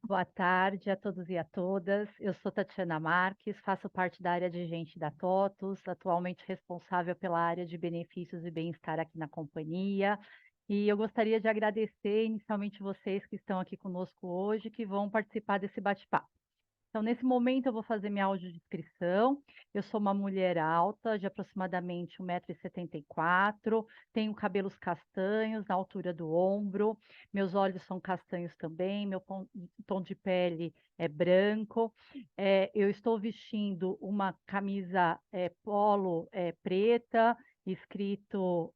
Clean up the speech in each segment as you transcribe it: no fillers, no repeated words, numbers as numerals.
Boa tarde a todos e a todas. Eu sou Tatiana Marques, faço parte da área de gente da TOTUS, atualmente responsável pela área de benefícios e bem-estar aqui na companhia. E eu gostaria de agradecer inicialmente vocês que estão aqui conosco hoje, que vão participar desse bate-papo. Então, nesse momento, eu vou fazer minha audiodescrição. Eu sou uma mulher alta, de aproximadamente 1,74 m, tenho cabelos castanhos na altura do ombro, meus olhos são castanhos também, meu tom de pele é branco. Eu estou vestindo uma camisa polo preta, escrito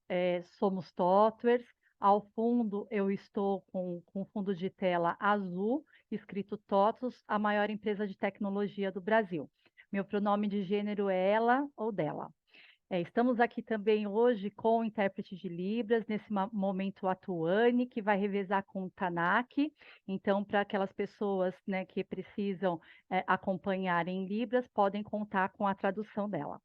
Somos Totwers. Ao fundo, eu estou com fundo de tela azul, escrito TOTUS, a maior empresa de tecnologia do Brasil. Meu pronome de gênero é ela ou dela. Estamos aqui também hoje com o intérprete de Libras, nesse momento a Tuane, que vai revezar com o Tanaki. Então, para aquelas pessoas, né, que precisam acompanhar em Libras, podem contar com a tradução dela.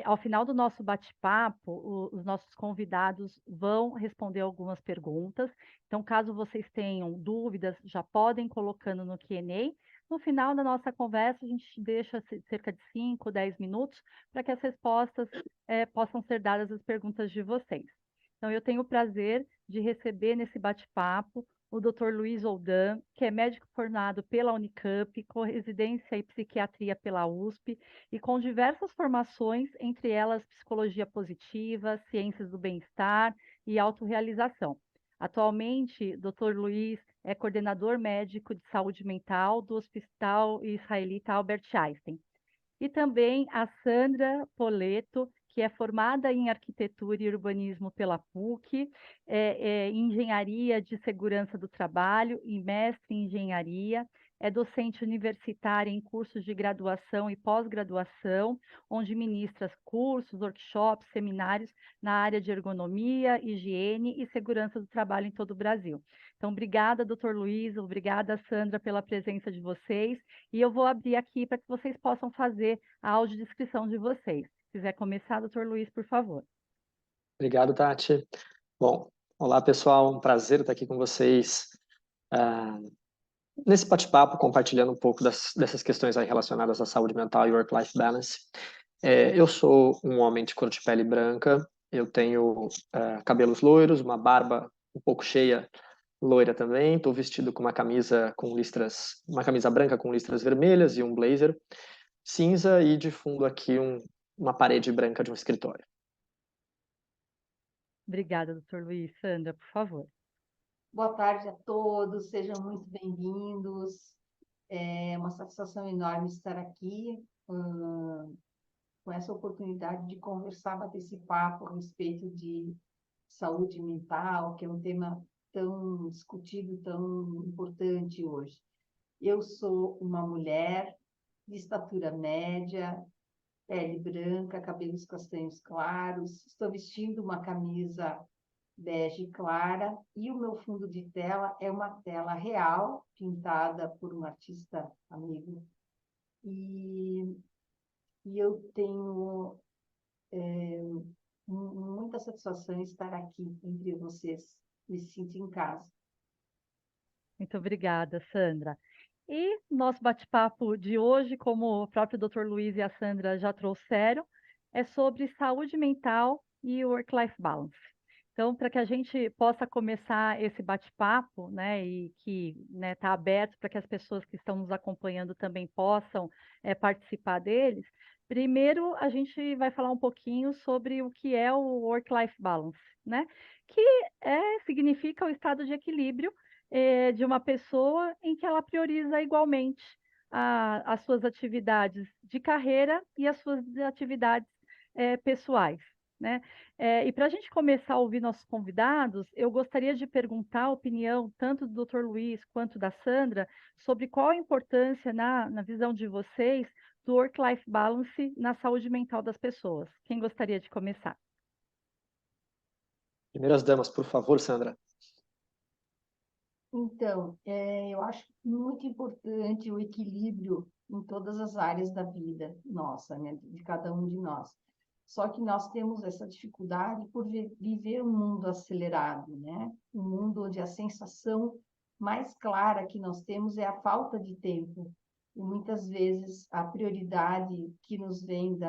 Ao final do nosso bate-papo, os nossos convidados vão responder algumas perguntas. Então, caso vocês tenham dúvidas, já podem colocando no Q&A. No final da nossa conversa, a gente deixa cerca de 5, 10 minutos para que as respostas possam ser dadas às perguntas de vocês. Então, eu tenho o prazer de receber nesse bate-papo o Dr. Luiz Oldan, que é médico formado pela Unicamp, com residência em psiquiatria pela USP, e com diversas formações, entre elas psicologia positiva, ciências do bem-estar e autorrealização. Atualmente, Dr. Luiz é coordenador médico de saúde mental do Hospital Israelita Albert Einstein. E também a Sandra Poleto, que é formada em arquitetura e urbanismo pela PUC, em engenharia de segurança do trabalho e mestre em engenharia, é docente universitária em cursos de graduação e pós-graduação, onde ministra cursos, workshops, seminários na área de ergonomia, higiene e segurança do trabalho em todo o Brasil. Então, obrigada, doutor Luiz, obrigada, Sandra, pela presença de vocês. E eu vou abrir aqui para que vocês possam fazer a audiodescrição de vocês. Se quiser começar, doutor Luiz, por favor. Obrigado, Tati. Bom, olá, pessoal. Um prazer estar aqui com vocês nesse bate-papo, compartilhando um pouco dessas questões aí relacionadas à saúde mental e work-life balance. Eu sou um homem de cor de pele branca, eu tenho cabelos loiros, uma barba um pouco cheia, loira também. Estou vestido com uma camisa uma camisa branca com listras vermelhas e um blazer cinza, e de fundo aqui uma parede branca de um escritório. Obrigada, doutor Luiz. Sandra, por favor. Boa tarde a todos, sejam muito bem-vindos. É uma satisfação enorme estar aqui com essa oportunidade de conversar, bater esse papo a respeito de saúde mental, que é um tema tão discutido, tão importante hoje. Eu sou uma mulher de estatura média, pele branca, cabelos castanhos claros, estou vestindo uma camisa bege clara, e o meu fundo de tela é uma tela real, pintada por um artista amigo. E eu tenho muita satisfação em estar aqui entre vocês, me sinto em casa. Muito obrigada, Sandra. E nosso bate-papo de hoje, como o próprio doutor Luiz e a Sandra já trouxeram, é sobre saúde mental e work-life balance. Então, para que a gente possa começar esse bate-papo, né, e que está aberto para que as pessoas que estão nos acompanhando também possam participar deles, primeiro a gente vai falar um pouquinho sobre o que é o work-life balance, né, que significa o estado de equilíbrio de uma pessoa em que ela prioriza igualmente as suas atividades de carreira e as suas atividades pessoais, né? E para a gente começar a ouvir nossos convidados, eu gostaria de perguntar a opinião tanto do Dr. Luiz quanto da Sandra sobre qual a importância, na visão de vocês, do work-life balance na saúde mental das pessoas. Quem gostaria de começar? Primeiras damas, por favor, Sandra. Então, eu acho muito importante o equilíbrio em todas as áreas da vida nossa, né, de cada um de nós. Só que nós temos essa dificuldade por viver um mundo acelerado, né? Um mundo onde a sensação mais clara que nós temos é a falta de tempo. E muitas vezes a prioridade que nos vem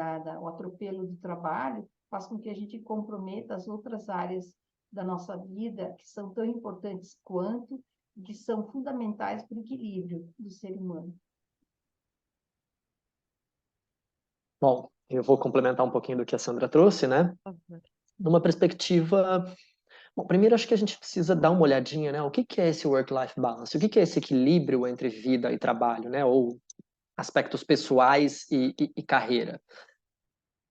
o atropelo do trabalho faz com que a gente comprometa as outras áreas da nossa vida, que são tão importantes quanto, que são fundamentais para o equilíbrio do ser humano. Bom, eu vou complementar um pouquinho do que a Sandra trouxe, né? Por favor. Numa perspectiva... Bom, primeiro acho que a gente precisa dar uma olhadinha, né? O que é esse work-life balance? O que é esse equilíbrio entre vida e trabalho, né? Ou aspectos pessoais e carreira?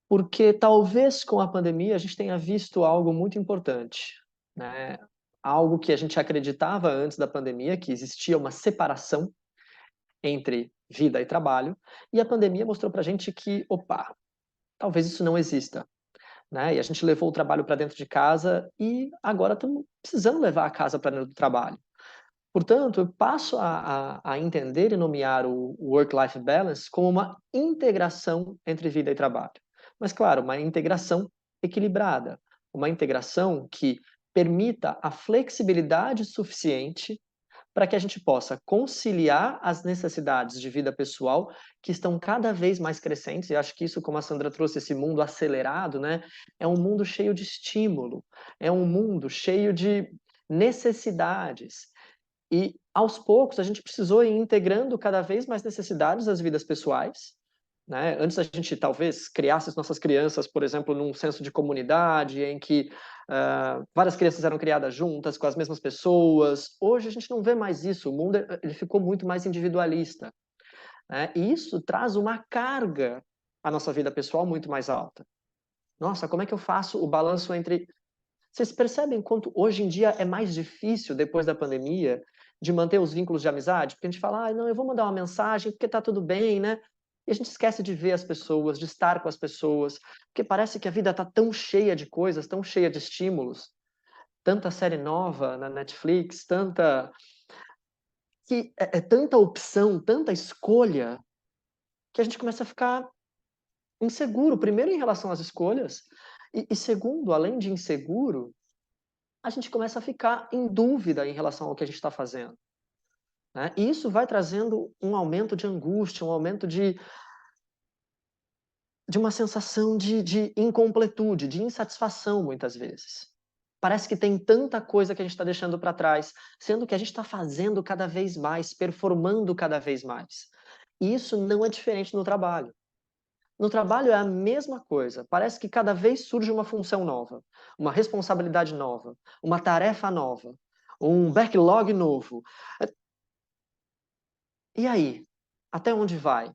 Porque talvez com a pandemia a gente tenha visto algo muito importante, né? Algo que a gente acreditava antes da pandemia, que existia uma separação entre vida e trabalho, e a pandemia mostrou pra gente que, opa, talvez isso não exista, né? E a gente levou o trabalho para dentro de casa e agora estamos precisando levar a casa para dentro do trabalho. Portanto, eu passo a entender e nomear o work-life balance como uma integração entre vida e trabalho. Mas, claro, uma integração equilibrada, uma integração que permita a flexibilidade suficiente para que a gente possa conciliar as necessidades de vida pessoal que estão cada vez mais crescentes, e acho que isso, como a Sandra trouxe, esse mundo acelerado, né, é um mundo cheio de estímulo, é um mundo cheio de necessidades, e aos poucos a gente precisou ir integrando cada vez mais necessidades das vidas pessoais, né? Antes a gente talvez criasse as nossas crianças, por exemplo, num senso de comunidade, em que várias crianças eram criadas juntas, com as mesmas pessoas. Hoje a gente não vê mais isso, o mundo ele ficou muito mais individualista, né? E isso traz uma carga à nossa vida pessoal muito mais alta. Nossa, como é que eu faço o balanço entre... Vocês percebem quanto hoje em dia é mais difícil, depois da pandemia, de manter os vínculos de amizade? Porque a gente fala, ah, não, eu vou mandar uma mensagem porque tá tudo bem, né? E a gente esquece de ver as pessoas, de estar com as pessoas, porque parece que a vida tá tão cheia de coisas, tão cheia de estímulos, tanta série nova na Netflix, tanta opção, tanta escolha, que a gente começa a ficar inseguro, primeiro em relação às escolhas, e segundo, além de inseguro, a gente começa a ficar em dúvida em relação ao que a gente está fazendo, né? E isso vai trazendo um aumento de angústia, um aumento de uma sensação de incompletude, de insatisfação, muitas vezes. Parece que tem tanta coisa que a gente está deixando para trás, sendo que a gente está fazendo cada vez mais, performando cada vez mais. E isso não é diferente no trabalho. No trabalho é a mesma coisa. Parece que cada vez surge uma função nova, uma responsabilidade nova, uma tarefa nova, um backlog novo. E aí? Até onde vai?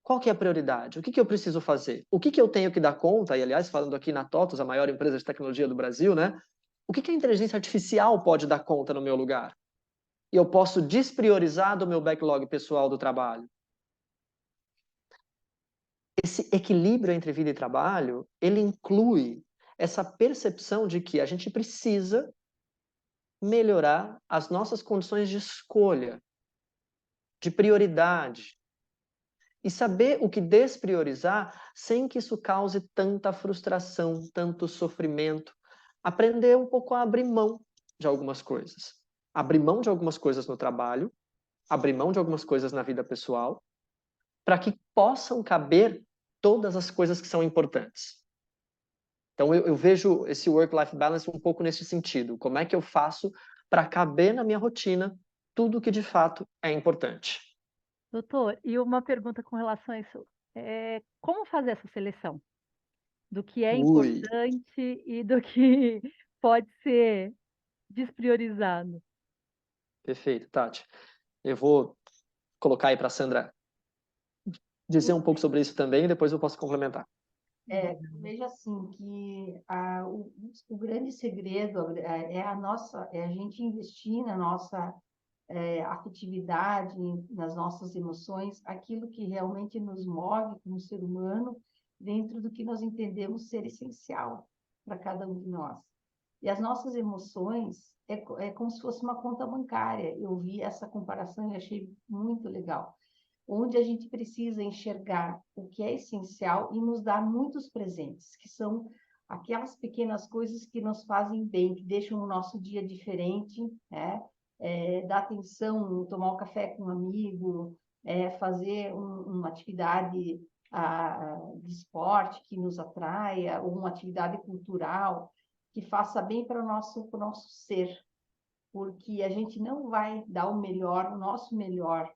Qual que é a prioridade? O que eu preciso fazer? O que eu tenho que dar conta? E, aliás, falando aqui na TOTUS, a maior empresa de tecnologia do Brasil, né? O que a inteligência artificial pode dar conta no meu lugar? E eu posso despriorizar do meu backlog pessoal do trabalho. Esse equilíbrio entre vida e trabalho, ele inclui essa percepção de que a gente precisa melhorar as nossas condições de escolha, de prioridade, e saber o que despriorizar sem que isso cause tanta frustração, tanto sofrimento. Aprender um pouco a abrir mão de algumas coisas. Abrir mão de algumas coisas no trabalho, abrir mão de algumas coisas na vida pessoal, para que possam caber todas as coisas que são importantes. Então, eu vejo esse work-life balance um pouco nesse sentido. Como é que eu faço para caber na minha rotina tudo que de fato é importante? Doutor, e uma pergunta com relação a isso. Como fazer essa seleção do que é Ui, importante e do que pode ser despriorizado? perfeito, Tati. Eu vou colocar aí para a Sandra dizer um pouco sobre isso também e depois eu posso complementar. Veja assim que o grande segredo é a gente investir na nossa afetividade, nas nossas emoções, aquilo que realmente nos move como ser humano, dentro do que nós entendemos ser essencial para cada um de nós. E as nossas emoções é como se fosse uma conta bancária. Eu vi essa comparação e achei muito legal, onde a gente precisa enxergar o que é essencial e nos dar muitos presentes, que são aquelas pequenas coisas que nos fazem bem, que deixam o nosso dia diferente, né? dar atenção, tomar um café com um amigo, fazer uma atividade de esporte que nos atraia, ou uma atividade cultural que faça bem para o nosso ser, porque a gente não vai dar o melhor, o nosso melhor,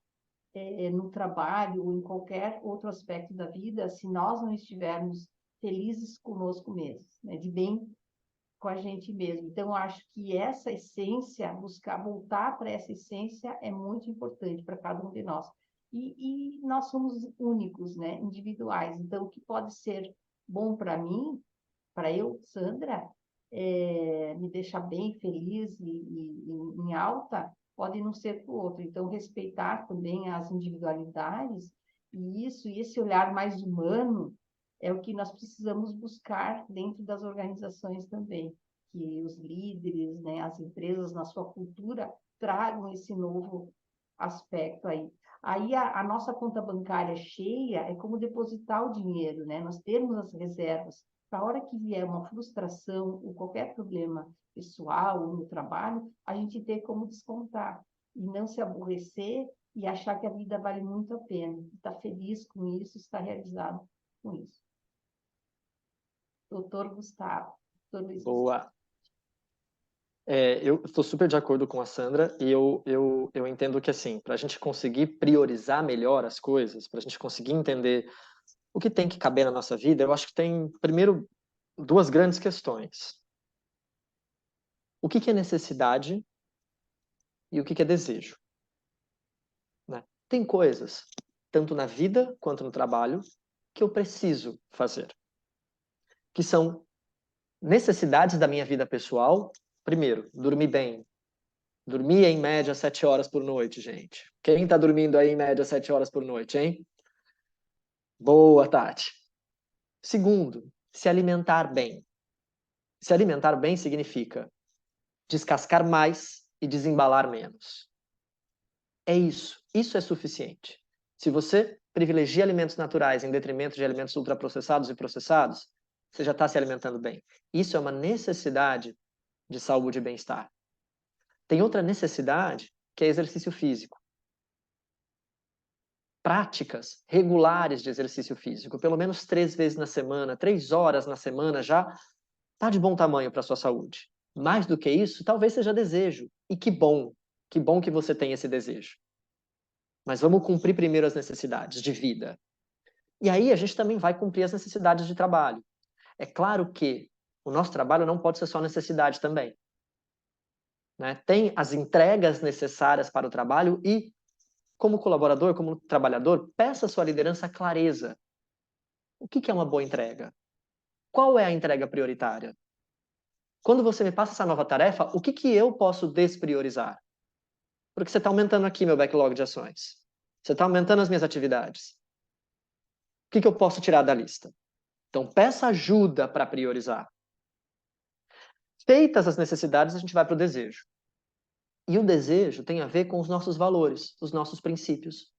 no trabalho ou em qualquer outro aspecto da vida, se nós não estivermos felizes conosco mesmos, né? De bem com a gente mesmo. Então, eu acho que essa essência, buscar voltar para essa essência é muito importante para cada um de nós. E nós somos únicos, né? Individuais. Então, o que pode ser bom para mim, para eu, Sandra, me deixar bem feliz e em alta, pode não ser para o outro. Então, respeitar também as individualidades e esse olhar mais humano é o que nós precisamos buscar dentro das organizações também, que os líderes, né, as empresas, na sua cultura, tragam esse novo aspecto aí. Aí a nossa conta bancária cheia é como depositar o dinheiro, né? Nós temos as reservas. Para a hora que vier uma frustração ou qualquer problema pessoal ou no trabalho, a gente ter como descontar e não se aborrecer e achar que a vida vale muito a pena. Estar feliz com isso, estar realizado com isso. Doutor Gustavo. Doutor Luiz Gustavo. Boa. Eu estou super de acordo com a Sandra e eu entendo que, assim, para a gente conseguir priorizar melhor as coisas, para a gente conseguir entender o que tem que caber na nossa vida, eu acho que tem, primeiro, duas grandes questões. O que é necessidade e o que é desejo? Né? Tem coisas, tanto na vida quanto no trabalho, que eu preciso fazer, que são necessidades da minha vida pessoal. Primeiro, dormir bem. Dormir em média 7 horas por noite, gente. Quem está dormindo aí em média 7 horas por noite, hein? Boa, Tati. Segundo, se alimentar bem. Se alimentar bem significa descascar mais e desembalar menos. É isso. Isso é suficiente. Se você privilegia alimentos naturais em detrimento de alimentos ultraprocessados e processados, você já está se alimentando bem. Isso é uma necessidade de saúde e bem-estar. Tem outra necessidade, que é exercício físico. Práticas regulares de exercício físico, pelo menos 3 vezes na semana, 3 horas na semana, já está de bom tamanho para a sua saúde. Mais do que isso, talvez seja desejo. E que bom que você tem esse desejo. Mas vamos cumprir primeiro as necessidades de vida. E aí a gente também vai cumprir as necessidades de trabalho. É claro que o nosso trabalho não pode ser só necessidade também. Né? Tem as entregas necessárias para o trabalho e, como colaborador, como trabalhador, peça à sua liderança clareza. O que é uma boa entrega? Qual é a entrega prioritária? Quando você me passa essa nova tarefa, o que eu posso despriorizar? Porque você está aumentando aqui meu backlog de ações. Você está aumentando as minhas atividades. O que eu posso tirar da lista? Então, peça ajuda para priorizar. Feitas as necessidades, a gente vai para o desejo. E o desejo tem a ver com os nossos valores, os nossos princípios.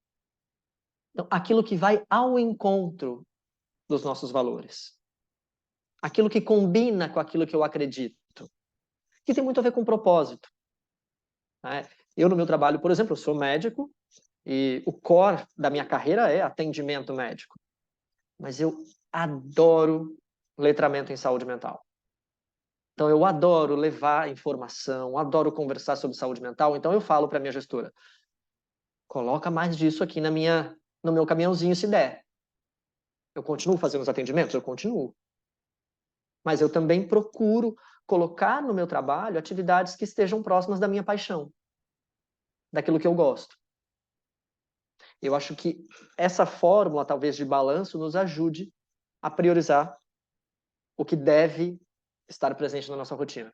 Então, aquilo que vai ao encontro dos nossos valores. Aquilo que combina com aquilo que eu acredito. Que tem muito a ver com propósito. Né? Eu, no meu trabalho, por exemplo, eu sou médico e o core da minha carreira é atendimento médico. Mas eu adoro letramento em saúde mental. Então, eu adoro levar informação, adoro conversar sobre saúde mental. Então, eu falo para a minha gestora, coloca mais disso aqui no meu caminhãozinho, se der. Eu continuo fazendo os atendimentos? Eu continuo. Mas eu também procuro colocar no meu trabalho atividades que estejam próximas da minha paixão, daquilo que eu gosto. Eu acho que essa fórmula, talvez, de balanço nos ajude a priorizar o que deve estar presente na nossa rotina.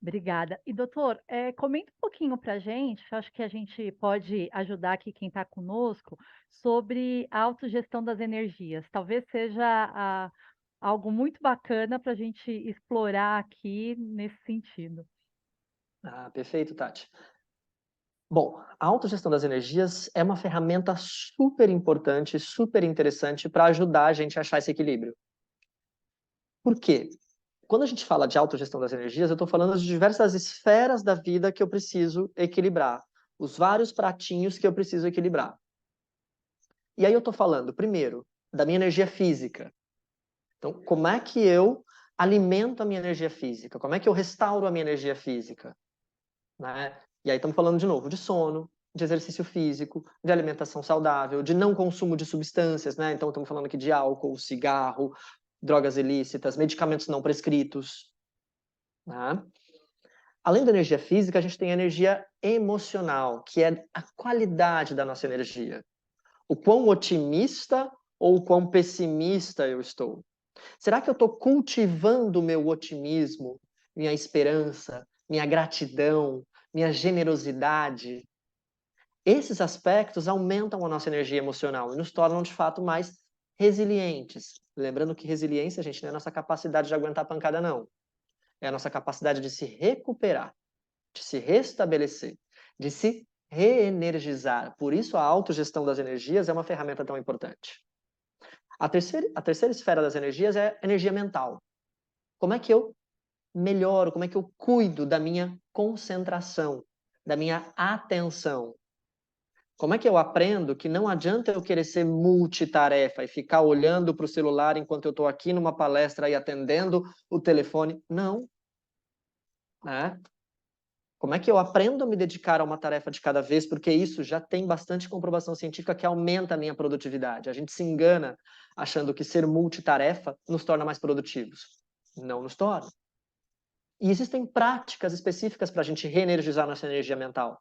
Obrigada. E, doutor, comenta um pouquinho para a gente, acho que a gente pode ajudar aqui quem está conosco, sobre a autogestão das energias. Talvez seja algo muito bacana para a gente explorar aqui nesse sentido. Perfeito, Tati. Bom, a autogestão das energias é uma ferramenta super importante, super interessante para ajudar a gente a achar esse equilíbrio. Por quê? quando a gente fala de autogestão das energias, eu estou falando de diversas esferas da vida que eu preciso equilibrar, os vários pratinhos que eu preciso equilibrar. E aí eu estou falando, primeiro, da minha energia física. Então, como é que eu alimento a minha energia física? Como é que eu restauro a minha energia física? Né? E aí estamos falando de novo de sono, de exercício físico, de alimentação saudável, de não consumo de substâncias, né? Então estamos falando aqui de álcool, cigarro, drogas ilícitas, medicamentos não prescritos. Né? Além da energia física, a gente tem a energia emocional, que é a qualidade da nossa energia. O quão otimista ou o quão pessimista eu estou. Será que eu estou cultivando o meu otimismo, minha esperança, minha gratidão, minha generosidade? Esses aspectos aumentam a nossa energia emocional e nos tornam, de fato, mais resilientes. Lembrando que resiliência, gente, não é a nossa capacidade de aguentar pancada, não. É a nossa capacidade de se recuperar, de se restabelecer, de se reenergizar. Por isso, a autogestão das energias é uma ferramenta tão importante. A terceira esfera das energias é a energia mental. Como é que eu melhoro, como é que eu cuido da minha concentração, da minha atenção? Como é que eu aprendo que não adianta eu querer ser multitarefa e ficar olhando para o celular enquanto eu estou aqui numa palestra e atendendo o telefone? Não. Né? Como é que eu aprendo a me dedicar a uma tarefa de cada vez? Porque isso já tem bastante comprovação científica que aumenta a minha produtividade. A gente se engana achando que ser multitarefa nos torna mais produtivos. Não nos torna. E existem práticas específicas para a gente reenergizar nossa energia mental,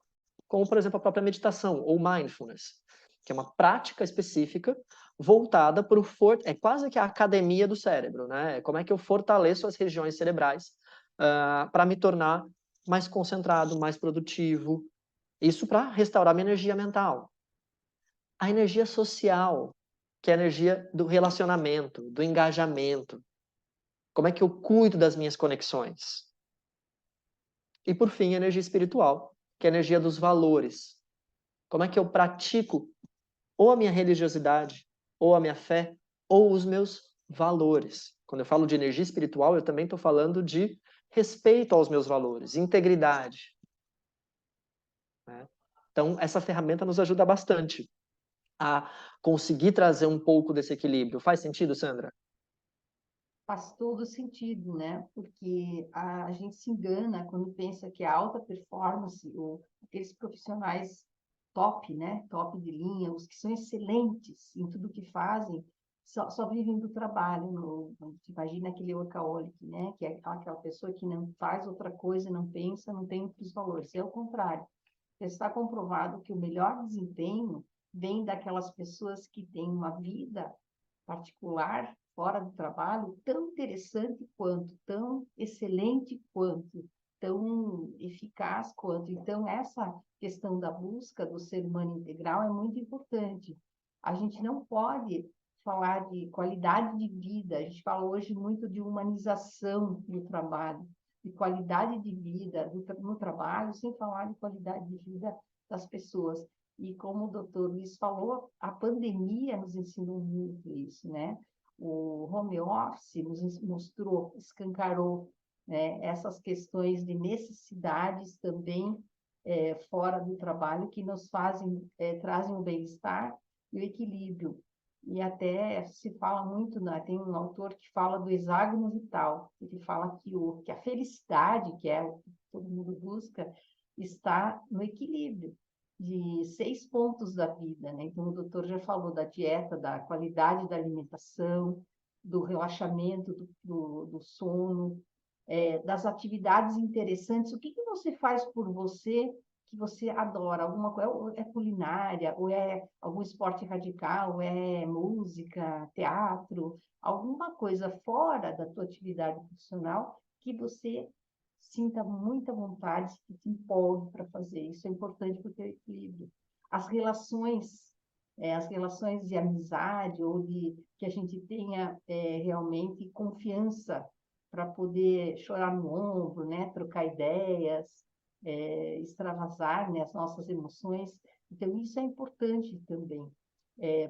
como, por exemplo, a própria meditação ou mindfulness, que é uma prática específica voltada para o... É quase que a academia do cérebro, né? Como é que eu fortaleço as regiões cerebrais para me tornar mais concentrado, mais produtivo. Isso para restaurar minha energia mental. A energia social, que é a energia do relacionamento, do engajamento. Como é que eu cuido das minhas conexões? E, por fim, a energia espiritual, que é a energia dos valores. Como é que eu pratico ou a minha religiosidade, ou a minha fé, ou os meus valores. Quando eu falo de energia espiritual, eu também estou falando de respeito aos meus valores, integridade. Né? Então, essa ferramenta nos ajuda bastante a conseguir trazer um pouco desse equilíbrio. Faz sentido, Sandra? Faz todo sentido, né? Porque a gente se engana quando pensa que a alta performance, ou aqueles profissionais top, né? Top de linha, os que são excelentes em tudo que fazem, só vivem do trabalho. Imagina aquele workaholic, né? Que é aquela pessoa que não faz outra coisa, não pensa, não tem outros valores. É o contrário. Está comprovado que o melhor desempenho vem daquelas pessoas que têm uma vida particular, fora do trabalho, tão interessante quanto, tão excelente quanto, tão eficaz quanto. Então, essa questão da busca do ser humano integral é muito importante. A gente não pode falar de qualidade de vida, a gente fala hoje muito de humanização do trabalho, de qualidade de vida no trabalho, sem falar de qualidade de vida das pessoas. E como o doutor Luiz falou, a pandemia nos ensinou muito isso, né? O home office nos mostrou, escancarou, né, essas questões de necessidades também fora do trabalho que nos fazem, trazem o bem-estar e o equilíbrio. E até se fala muito, né? Tem um autor que fala do hexágono vital, ele fala que a felicidade, que é o que todo mundo busca, está no equilíbrio de 6 pontos da vida, né? Então, o doutor já falou da dieta, da qualidade da alimentação, do relaxamento, do sono, das atividades interessantes. O que você faz por você que você adora? Alguma coisa, ou é culinária, ou é algum esporte radical, ou é música, teatro, alguma coisa fora da tua atividade profissional que você sinta muita vontade, que te empolgue para fazer. Isso é importante para o teu equilíbrio. As relações de amizade ou de que a gente tenha realmente confiança para poder chorar no ombro, né? Trocar ideias, extravasar, né? As nossas emoções. Então, isso é importante também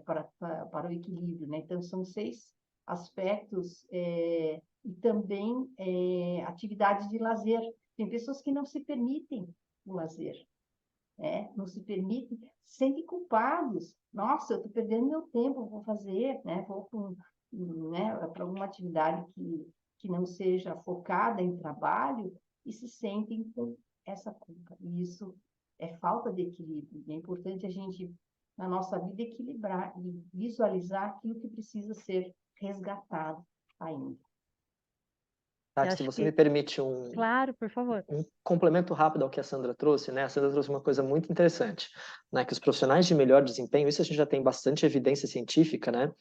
para o equilíbrio, né? Então, são 6 aspectos e também atividades de lazer. Tem pessoas que não se permitem o lazer, né? Não se permitem, se sentem culpados. Nossa, eu estou perdendo meu tempo, vou fazer, né? Vou para alguma atividade que não seja focada em trabalho e se sentem com essa culpa. E isso é falta de equilíbrio. É importante a gente, na nossa vida, equilibrar e visualizar aquilo que precisa ser resgatado ainda. Eu Tati, se acho você me que, permite claro, por favor. um complemento rápido ao que a Sandra trouxe, né? A Sandra trouxe uma coisa muito interessante, né? Que os profissionais de melhor desempenho, isso a gente já tem bastante evidência científica, né?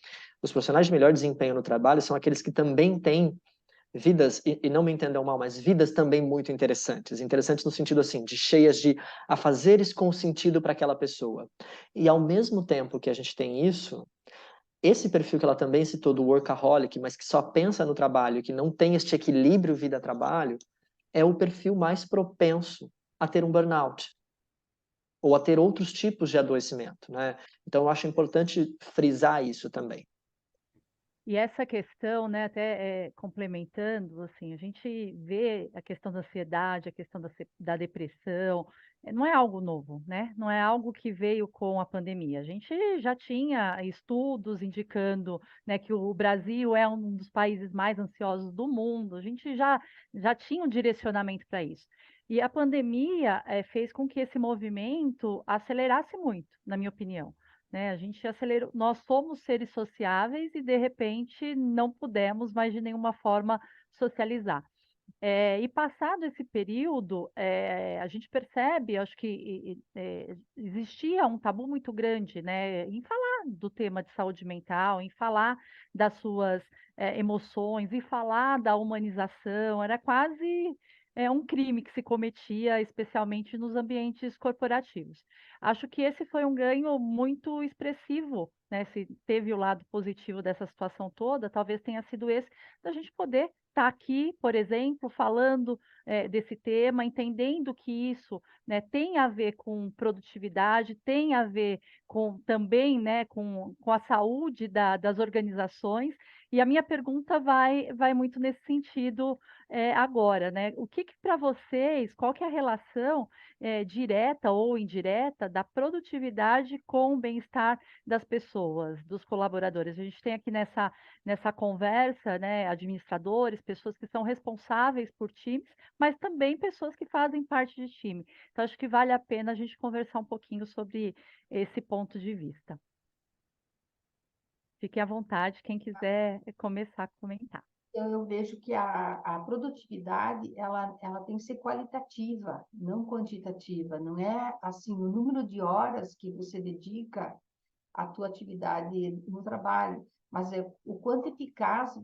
Os profissionais de melhor desempenho no trabalho são aqueles que também têm vidas, e não me entendam mal, mas vidas também muito interessantes. Interessantes no sentido, assim, de cheias de afazeres com sentido para aquela pessoa. E ao mesmo tempo que a gente tem isso, esse perfil que ela também citou do workaholic, mas que só pensa no trabalho, que não tem este equilíbrio vida-trabalho, é o perfil mais propenso a ter um burnout ou a ter outros tipos de adoecimento, né? Então, eu acho importante frisar isso também. E essa questão, né, até complementando, assim, a gente vê a questão da ansiedade, a questão da depressão, não é algo novo, né? Não é algo que veio com a pandemia. A gente já tinha estudos indicando, né, que o Brasil é um dos países mais ansiosos do mundo. A gente já tinha um direcionamento para isso. E a pandemia fez com que esse movimento acelerasse muito, na minha opinião, né? A gente acelerou, nós somos seres sociáveis e de repente não pudemos mais de nenhuma forma socializar. E passado esse período, a gente percebe, acho que existia um tabu muito grande, né, em falar do tema de saúde mental, em falar das suas emoções, em falar da humanização, era quase um crime que se cometia, especialmente nos ambientes corporativos. Acho que esse foi um ganho muito expressivo, né? Se teve o lado positivo dessa situação toda, talvez tenha sido esse, da gente poder estar aqui, por exemplo, falando desse tema, entendendo que isso, né, tem a ver com produtividade, tem a ver com também, né, com a saúde das organizações. E a minha pergunta vai muito nesse sentido agora, né? O que para vocês, qual que é a relação direta ou indireta da produtividade com o bem-estar das pessoas, dos colaboradores? A gente tem aqui nessa conversa, né, administradores, pessoas que são responsáveis por times, mas também pessoas que fazem parte de time. Então, acho que vale a pena a gente conversar um pouquinho sobre esse ponto de vista. Fique à vontade, quem quiser começar a comentar. Eu vejo que a produtividade ela tem que ser qualitativa, não quantitativa. Não é assim o número de horas que você dedica à tua atividade no trabalho, mas é o quanto eficaz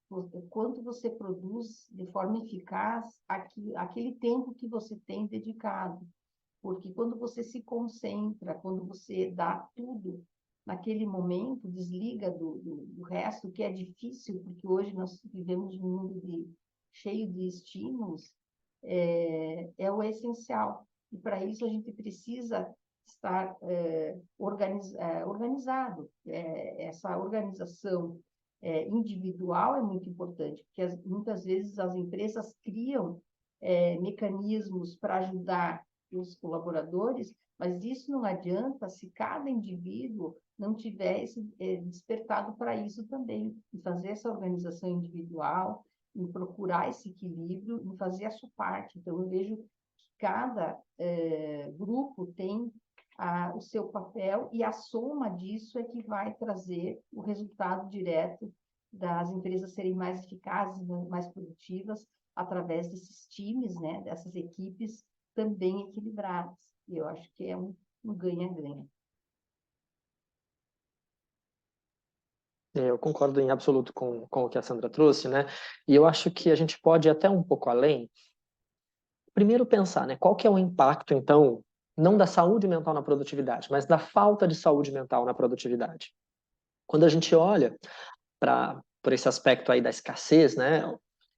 o quanto você produz de forma eficaz aquele tempo que você tem dedicado. Porque quando você se concentra, quando você dá tudo naquele momento, desliga do resto, que é difícil, porque hoje nós vivemos num mundo cheio de estímulos, é o essencial. E para isso a gente precisa estar organizado. Essa organização individual é muito importante, porque muitas vezes as empresas criam mecanismos para ajudar os colaboradores, mas isso não adianta se cada indivíduo não tiver despertado para isso também, em fazer essa organização individual, em procurar esse equilíbrio, em fazer a sua parte. Então, eu vejo que cada grupo tem o seu papel e a soma disso é que vai trazer o resultado direto das empresas serem mais eficazes, mais produtivas, através desses times, né, dessas equipes também equilibradas. E eu acho que é um ganha-ganha. Eu concordo em absoluto com o que a Sandra trouxe, né? E eu acho que a gente pode ir até um pouco além. Primeiro pensar, né? Qual que é o impacto, então, não da saúde mental na produtividade, mas da falta de saúde mental na produtividade. Quando a gente olha por esse aspecto aí da escassez, né?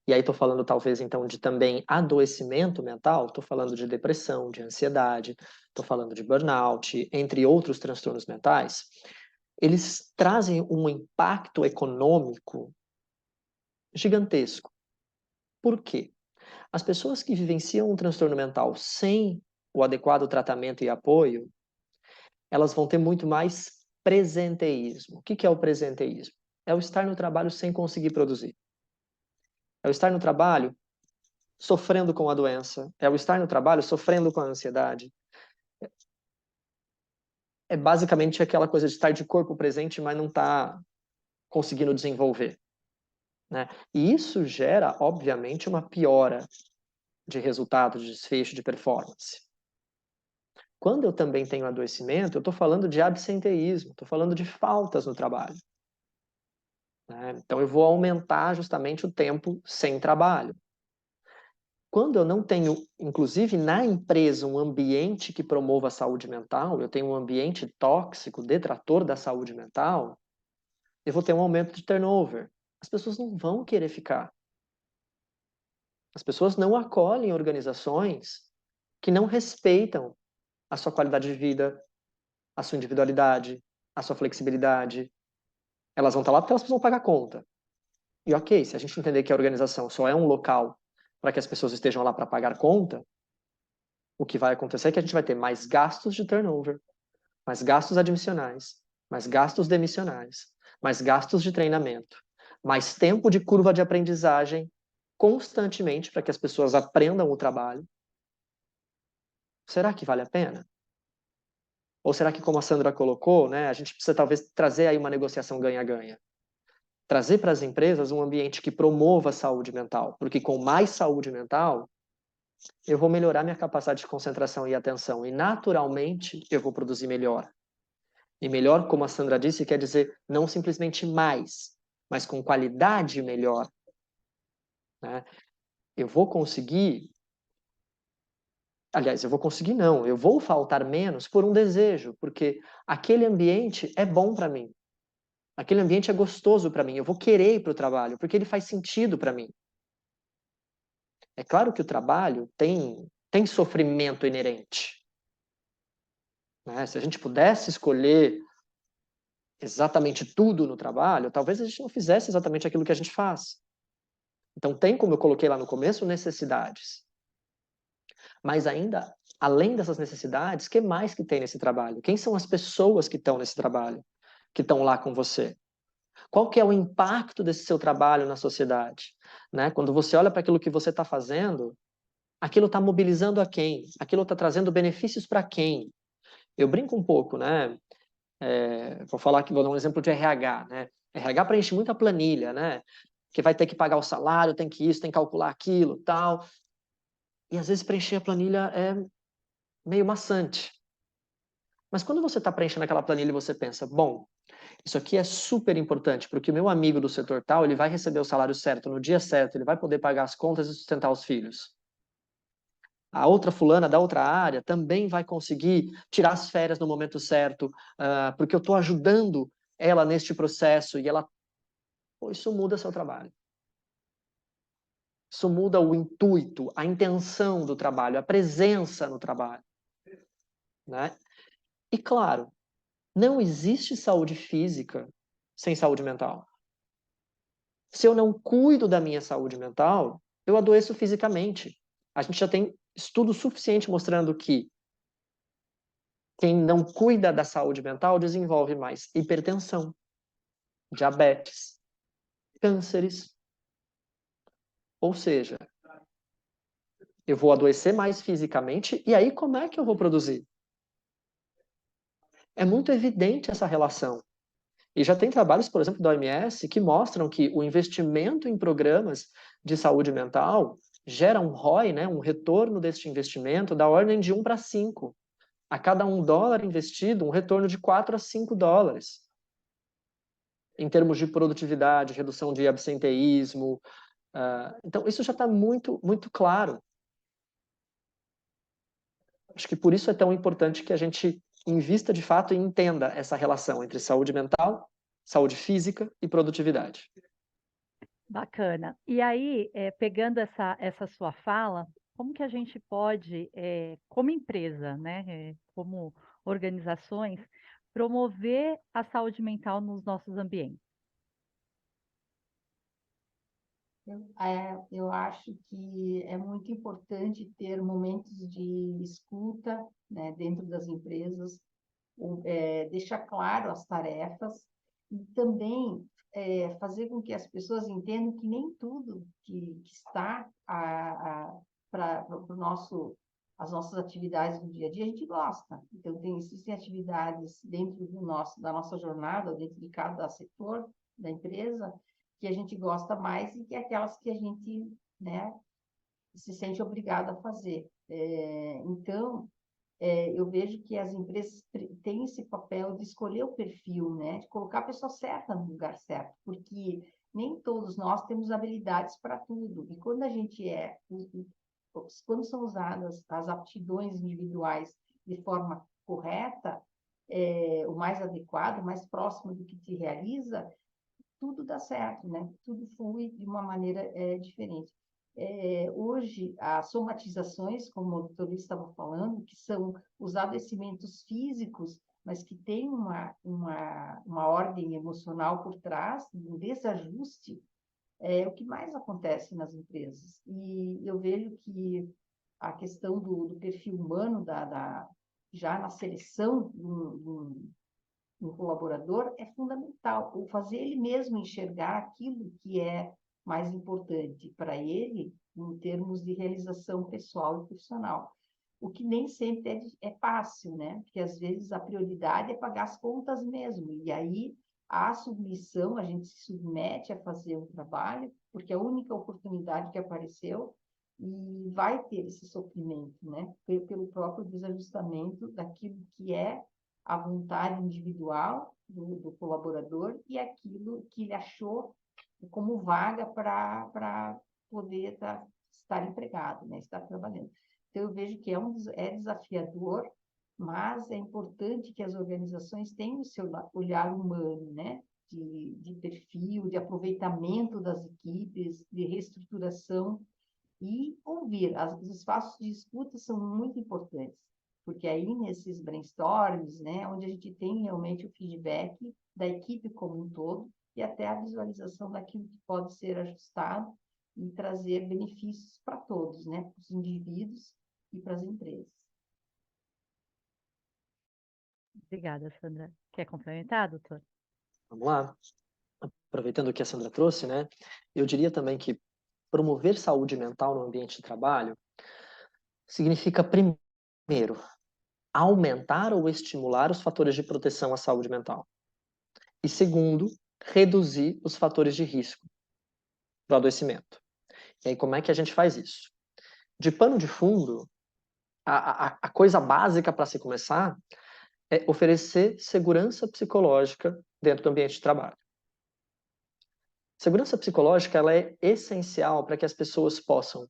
E aí estou falando talvez então de também adoecimento mental, estou falando de depressão, de ansiedade, estou falando de burnout, entre outros transtornos mentais. Eles trazem um impacto econômico gigantesco. Por quê? As pessoas que vivenciam um transtorno mental sem o adequado tratamento e apoio, elas vão ter muito mais presenteísmo. O que é o presenteísmo? É o estar no trabalho sem conseguir produzir. É o estar no trabalho sofrendo com a doença. É o estar no trabalho sofrendo com a ansiedade. É basicamente aquela coisa de estar de corpo presente, mas não estar conseguindo desenvolver, né? E isso gera, obviamente, uma piora de resultado, de desfecho, de performance. Quando eu também tenho adoecimento, eu estou falando de absenteísmo, estou falando de faltas no trabalho, né? Então eu vou aumentar justamente o tempo sem trabalho. Quando eu não tenho, inclusive na empresa, um ambiente que promova a saúde mental, eu tenho um ambiente tóxico, detrator da saúde mental, eu vou ter um aumento de turnover. As pessoas não vão querer ficar. As pessoas não acolhem organizações que não respeitam a sua qualidade de vida, a sua individualidade, a sua flexibilidade. Elas vão estar lá porque elas precisam pagar conta. E ok, se a gente entender que a organização só é um local para que as pessoas estejam lá para pagar conta, o que vai acontecer é que a gente vai ter mais gastos de turnover, mais gastos admissionais, mais gastos demissionais, mais gastos de treinamento, mais tempo de curva de aprendizagem constantemente para que as pessoas aprendam o trabalho. Será que vale a pena? Ou será que, como a Sandra colocou, né, a gente precisa talvez trazer aí uma negociação ganha-ganha? Trazer para as empresas um ambiente que promova a saúde mental, porque com mais saúde mental, eu vou melhorar minha capacidade de concentração e atenção, e naturalmente eu vou produzir melhor. E melhor, como a Sandra disse, quer dizer não simplesmente mais, mas com qualidade melhor, né? Eu vou conseguir, aliás, eu vou conseguir não, eu vou faltar menos por um desejo, porque aquele ambiente é bom para mim. Aquele ambiente é gostoso para mim, eu vou querer ir para o trabalho, porque ele faz sentido para mim. É claro que o trabalho tem sofrimento inerente, né? Se a gente pudesse escolher exatamente tudo no trabalho, talvez a gente não fizesse exatamente aquilo que a gente faz. Então tem, como eu coloquei lá no começo, necessidades. Mas ainda, além dessas necessidades, o que mais que tem nesse trabalho? Quem são as pessoas que estão nesse trabalho? Que estão lá com você? Qual que é o impacto desse seu trabalho na sociedade? Né? Quando você olha para aquilo que você está fazendo, aquilo está mobilizando a quem? Aquilo está trazendo benefícios para quem? Eu brinco um pouco, né? Vou falar aqui, vou dar um exemplo de RH, né? RH preenche muita planilha, né? Que vai ter que pagar o salário, tem que isso, tem que calcular aquilo, tal. E às vezes preencher a planilha é meio maçante. Mas quando você está preenchendo aquela planilha e você pensa, bom, isso aqui é super importante, porque o meu amigo do setor tal, ele vai receber o salário certo no dia certo, ele vai poder pagar as contas e sustentar os filhos. A outra fulana da outra área também vai conseguir tirar as férias no momento certo, porque eu estou ajudando ela neste processo e ela... Pô, isso muda seu trabalho. Isso muda o intuito, a intenção do trabalho, a presença no trabalho, né? E claro, não existe saúde física sem saúde mental. Se eu não cuido da minha saúde mental, eu adoeço fisicamente. A gente já tem estudo suficiente mostrando que quem não cuida da saúde mental desenvolve mais hipertensão, diabetes, cânceres. Ou seja, eu vou adoecer mais fisicamente e aí como é que eu vou produzir? É muito evidente essa relação. E já tem trabalhos, por exemplo, da OMS, que mostram que o investimento em programas de saúde mental gera um ROI, né, um retorno deste investimento da ordem de 1 para 5. A cada $1 investido, um retorno de 4 a 5 dólares. Em termos de produtividade, redução de absenteísmo. Então, isso já está muito, muito claro. Acho que por isso é tão importante que a gente invista de fato e entenda essa relação entre saúde mental, saúde física e produtividade. Bacana. E aí, pegando essa sua fala, como que a gente pode, como empresa, né, como organizações, promover a saúde mental nos nossos ambientes? Eu acho que é muito importante ter momentos de escuta, né, dentro das empresas, deixar claro as tarefas e também fazer com que as pessoas entendam que nem tudo que está para o nosso as nossas atividades do dia a dia a gente gosta. Então existem atividades dentro da nossa jornada, dentro de cada setor da empresa, que a gente gosta mais e que é aquelas que a gente, né, se sente obrigado a fazer. Então, eu vejo que as empresas têm esse papel de escolher o perfil, né, de colocar a pessoa certa no lugar certo, porque nem todos nós temos habilidades para tudo. E quando a gente quando são usadas as aptidões individuais de forma correta, o mais adequado, o mais próximo do que te realiza, tudo dá certo, né? Tudo flui de uma maneira diferente. Hoje, as somatizações, como o doutor Luiz estava falando, que são os adoecimentos físicos, mas que têm uma ordem emocional por trás, um desajuste, é o que mais acontece nas empresas. E eu vejo que a questão do perfil humano, já na seleção no colaborador é fundamental, ou fazer ele mesmo enxergar aquilo que é mais importante para ele em termos de realização pessoal e profissional. O que nem sempre é fácil, né? Porque às vezes a prioridade é pagar as contas mesmo, e aí a submissão, a gente se submete a fazer um trabalho, porque é a única oportunidade que apareceu, e vai ter esse sofrimento, né? Pelo próprio desajustamento daquilo que é a vontade individual do colaborador e aquilo que ele achou como vaga para poder estar empregado, né? Estar trabalhando. Então, eu vejo que é desafiador, mas é importante que as organizações tenham o seu olhar humano, né? De perfil, de aproveitamento das equipes, de reestruturação e ouvir. Os espaços de escuta são muito importantes, porque aí nesses brainstorms, né, onde a gente tem realmente o feedback da equipe como um todo e até a visualização daquilo que pode ser ajustado e trazer benefícios para todos, né, para os indivíduos e para as empresas. Obrigada, Sandra. Quer complementar, doutor? Vamos lá. Aproveitando o que a Sandra trouxe, né, eu diria também que promover saúde mental no ambiente de trabalho significa, primeiro, aumentar ou estimular os fatores de proteção à saúde mental. E segundo, reduzir os fatores de risco do adoecimento. E aí, como é que a gente faz isso? De pano de fundo, a coisa básica para se começar é oferecer segurança psicológica dentro do ambiente de trabalho. Segurança psicológica ela é essencial para que as pessoas possam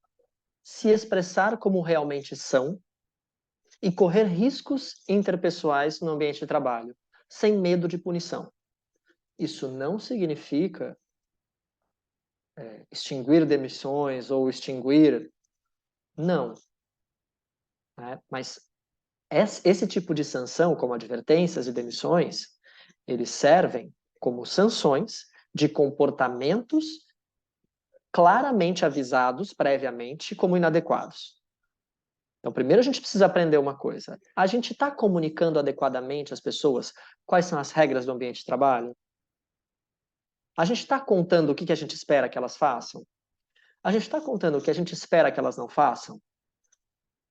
se expressar como realmente são e correr riscos interpessoais no ambiente de trabalho, sem medo de punição. Isso não significa extinguir demissões ou extinguir... Não. Mas esse tipo de sanção, como advertências e demissões, eles servem como sanções de comportamentos claramente avisados previamente como inadequados. Então, primeiro a gente precisa aprender uma coisa. A gente está comunicando adequadamente às pessoas quais são as regras do ambiente de trabalho? A gente está contando o que a gente espera que elas façam? A gente está contando o que a gente espera que elas não façam?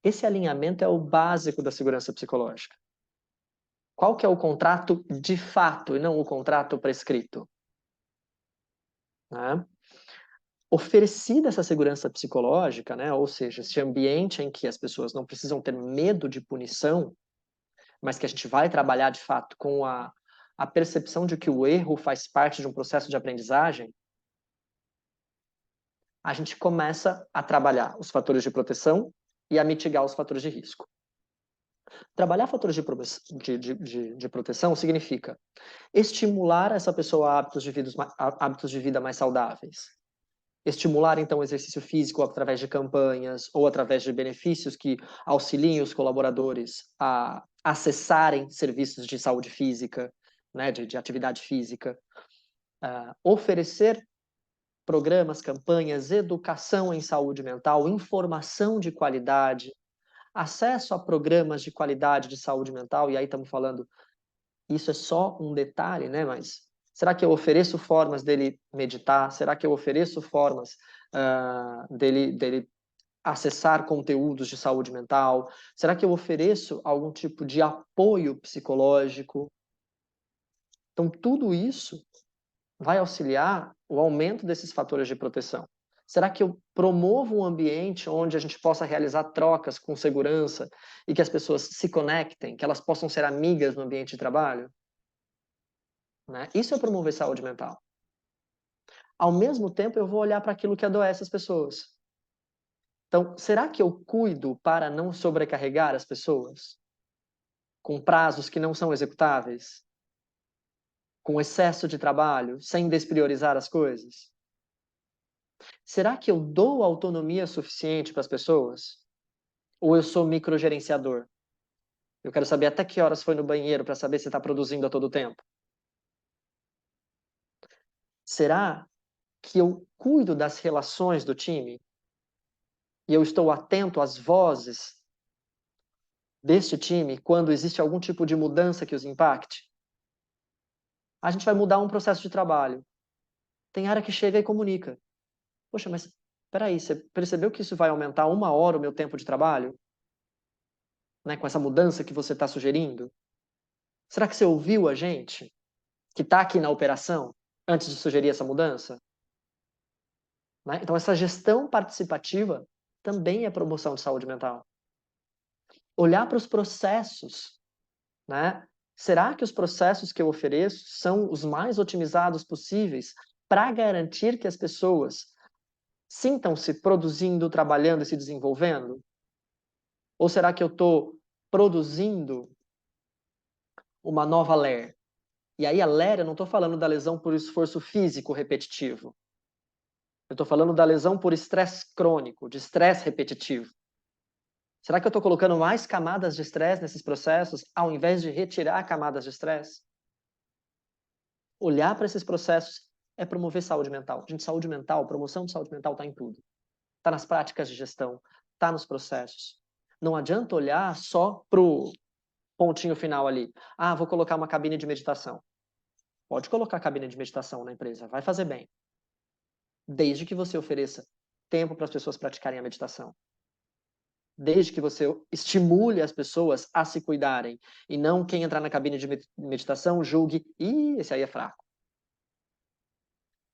Esse alinhamento é o básico da segurança psicológica. Qual que é o contrato de fato e não o contrato prescrito? Né? Oferecida essa segurança psicológica, né? Ou seja, esse ambiente em que as pessoas não precisam ter medo de punição, mas que a gente vai trabalhar de fato com a percepção de que o erro faz parte de um processo de aprendizagem, a gente começa a trabalhar os fatores de proteção e a mitigar os fatores de risco. Trabalhar fatores de proteção significa estimular essa pessoa a hábitos de vida mais saudáveis. Estimular, então, o exercício físico através de campanhas ou através de benefícios que auxiliem os colaboradores a acessarem serviços de saúde física, né, de atividade física. Oferecer programas, campanhas, educação em saúde mental, informação de qualidade, acesso a programas de qualidade de saúde mental, e aí estamos falando, isso é só um detalhe, né? Mas será que eu ofereço formas dele meditar? Será que eu ofereço formas dele acessar conteúdos de saúde mental? Será que eu ofereço algum tipo de apoio psicológico? Então, tudo isso vai auxiliar o aumento desses fatores de proteção. Será que eu promovo um ambiente onde a gente possa realizar trocas com segurança e que as pessoas se conectem, que elas possam ser amigas no ambiente de trabalho? Né? Isso é promover saúde mental. Ao mesmo tempo, eu vou olhar para aquilo que adoece as pessoas. Então, será que eu cuido para não sobrecarregar as pessoas? Com prazos que não são executáveis? Com excesso de trabalho, sem despriorizar as coisas? Será que eu dou autonomia suficiente para as pessoas? Ou eu sou microgerenciador? Eu quero saber até que horas foi no banheiro para saber se está produzindo a todo tempo. Será que eu cuido das relações do time? E eu estou atento às vozes deste time quando existe algum tipo de mudança que os impacte? A gente vai mudar um processo de trabalho. Tem área que chega e comunica. Poxa, mas espera aí, você percebeu que isso vai aumentar 1 hora o meu tempo de trabalho? Né, com essa mudança que você está sugerindo? Será que você ouviu a gente, que está aqui na operação, antes de sugerir essa mudança? Né? Então, essa gestão participativa também é promoção de saúde mental. Olhar para os processos, né? Será que os processos que eu ofereço são os mais otimizados possíveis para garantir que as pessoas sintam-se produzindo, trabalhando e se desenvolvendo? Ou será que eu estou produzindo uma nova LER? E aí a LER, eu não estou falando da lesão por esforço físico repetitivo. Eu estou falando da lesão por estresse crônico, de estresse repetitivo. Será que eu estou colocando mais camadas de estresse nesses processos, ao invés de retirar camadas de estresse? Olhar para esses processos é promover saúde mental. Gente, saúde mental, promoção de saúde mental está em tudo. Está nas práticas de gestão, está nos processos. Não adianta olhar só para o pontinho final ali. Ah, vou colocar uma cabine de meditação. Pode colocar cabine de meditação na empresa, vai fazer bem. Desde que você ofereça tempo para as pessoas praticarem a meditação. Desde que você estimule as pessoas a se cuidarem. E não quem entrar na cabine de meditação julgue, esse aí é fraco.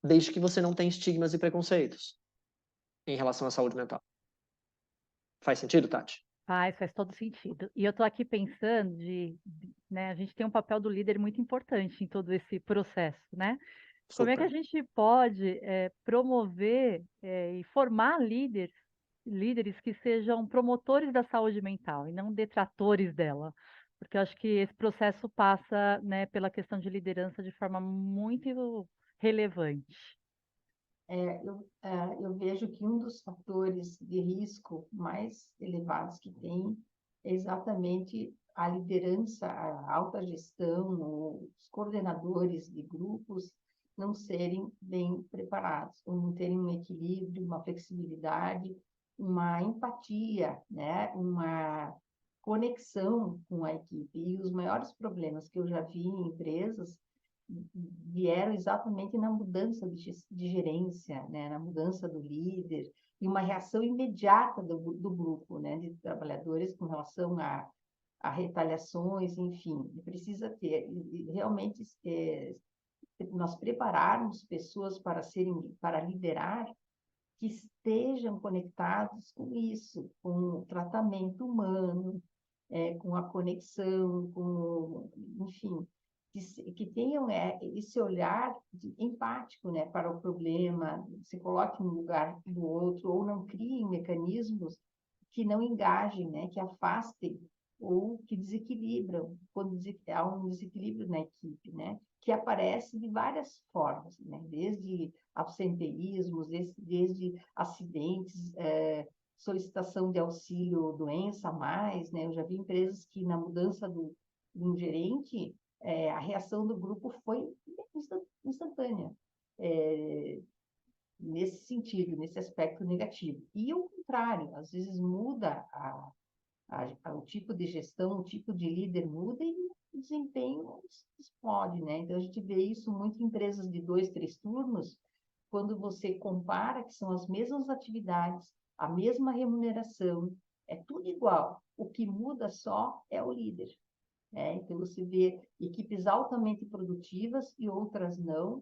Desde que você não tenha estigmas e preconceitos em relação à saúde mental. Faz sentido, Tati? Faz todo sentido. E eu estou aqui pensando né, a gente tem um papel do líder muito importante em todo esse processo, né? Como é que a Super. gente pode promover e formar líderes que sejam promotores da saúde mental e não detratores dela? Porque eu acho que esse processo passa, né, pela questão de liderança de forma muito relevante. Eu vejo que um dos fatores de risco mais elevados que tem é exatamente a liderança, a alta gestão, os coordenadores de grupos não serem bem preparados, ou não terem um equilíbrio, uma flexibilidade, uma empatia, né? Uma conexão com a equipe. E os maiores problemas que eu já vi em empresas vieram exatamente na mudança de gerência, né, na mudança do líder, e uma reação imediata do grupo, né, de trabalhadores com relação a retaliações, enfim, precisa ter, realmente, nós prepararmos pessoas para liderar, que estejam conectados com isso, com o tratamento humano, com a conexão, enfim, que tenham esse olhar empático, né, para o problema, se coloquem no lugar do outro, ou não criem mecanismos que não engajem, né, que afastem ou que desequilibram, quando há um desequilíbrio na equipe, né, que aparece de várias formas, né, desde absenteísmos, desde acidentes, solicitação de auxílio doença a mais, né? Eu já vi empresas que na mudança de um gerente, a reação do grupo foi instantânea. nesse sentido, nesse aspecto negativo. E o contrário, às vezes muda o tipo de gestão, o tipo de líder muda e o desempenho explode, né? Então, a gente vê isso muito em empresas de 2, 3 turnos, quando você compara que são as mesmas atividades, a mesma remuneração, é tudo igual. O que muda só é o líder. Né? Então, você vê equipes altamente produtivas e outras não,